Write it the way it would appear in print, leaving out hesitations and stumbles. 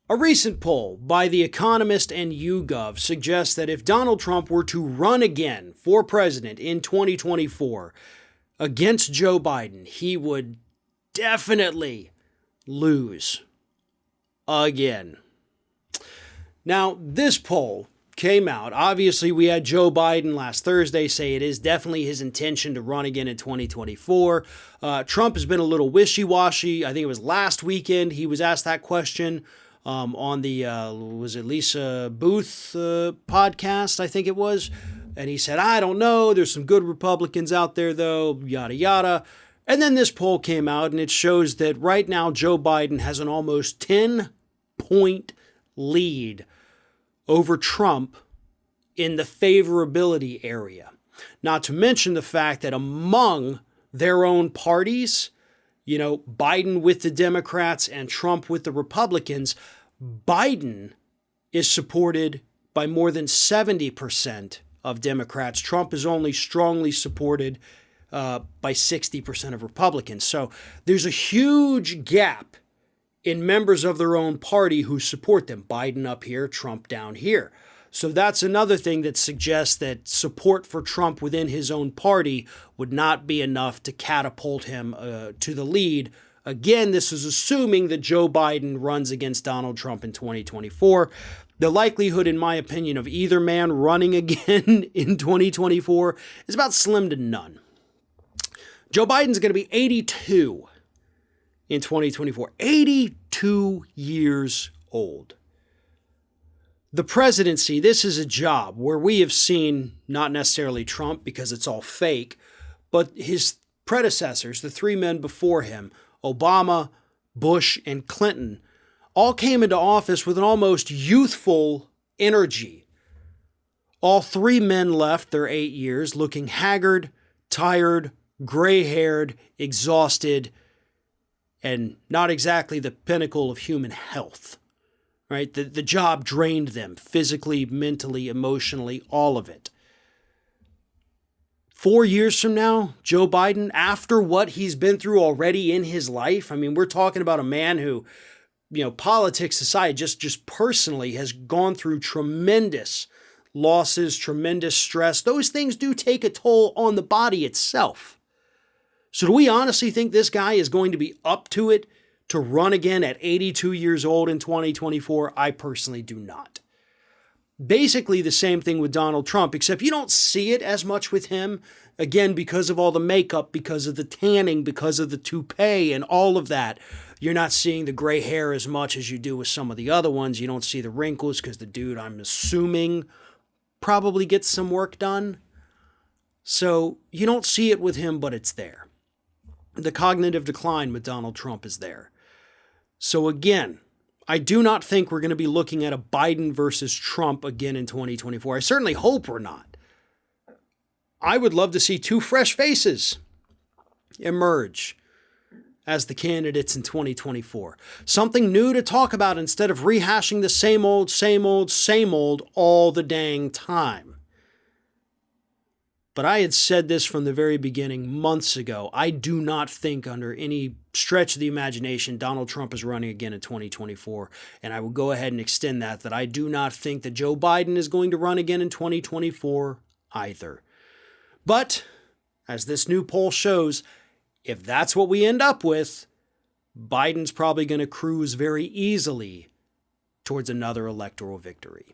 A recent poll by the Economist and YouGov suggests that if Donald Trump were to run again for president in 2024 against Joe Biden, he would definitely lose again. Now, this poll came out. Obviously, we had Joe Biden last Thursday say it is definitely his intention to run again in 2024. Trump has been a little wishy-washy. I think it was last weekend he was asked that question on the, was it Lisa Booth podcast, I think it was. And he said, I don't know. There's some good Republicans out there, though, yada, yada. And then this poll came out, and it shows that right now Joe Biden has an almost 10-point lead over Trump in the favorability area. Not to mention the fact that among their own parties, you know, Biden with the Democrats and Trump with the Republicans, Biden is supported by more than 70% of Democrats. Trump is only strongly supported by 60% of Republicans. So there's a huge gap in members of their own party who support them. Biden up here, Trump down here. So that's another thing that suggests that support for Trump within his own party would not be enough to catapult him to the lead. Again, this is assuming that Joe Biden runs against Donald Trump in 2024. The likelihood, in my opinion, of either man running again in 2024 is about slim to none. Joe Biden's going to be 82 in 2024. 82 years old. The presidency, this is a job where we have seen not necessarily Trump because it's all fake, but his predecessors, the three men before him, Obama, Bush, and Clinton, all came into office with an almost youthful energy. All three men left their 8 years looking haggard, tired, gray-haired, exhausted, and not exactly the pinnacle of human health. Right? The job drained them physically, mentally, emotionally, all of it. 4 years from now, Joe Biden, after what he's been through already in his life, I mean, we're talking about a man who, you know, politics aside, just personally has gone through tremendous losses, tremendous stress. Those things do take a toll on the body itself. So do we honestly think this guy is going to be up to it to run again at 82 years old in 2024? I personally do not. Basically the same thing with Donald Trump, except you don't see it as much with him, again, because of all the makeup, because of the tanning, because of the toupee and all of that. You're not seeing the gray hair as much as you do with some of the other ones. You don't see the wrinkles because the dude, I'm assuming, probably gets some work done. So you don't see it with him, but it's there. The cognitive decline with Donald Trump is there. So again, I do not think we're going to be looking at a Biden versus Trump again in 2024. I certainly hope we're not. I would love to see two fresh faces emerge as the candidates in 2024. Something new to talk about instead of rehashing the same old all the dang time. But I had said this from the very beginning months ago. I do not think under any stretch of the imagination Donald Trump is running again in 2024. And I will go ahead and extend that I do not think that Joe Biden is going to run again in 2024 either. But as this new poll shows, if that's what we end up with, Biden's probably going to cruise very easily towards another electoral victory.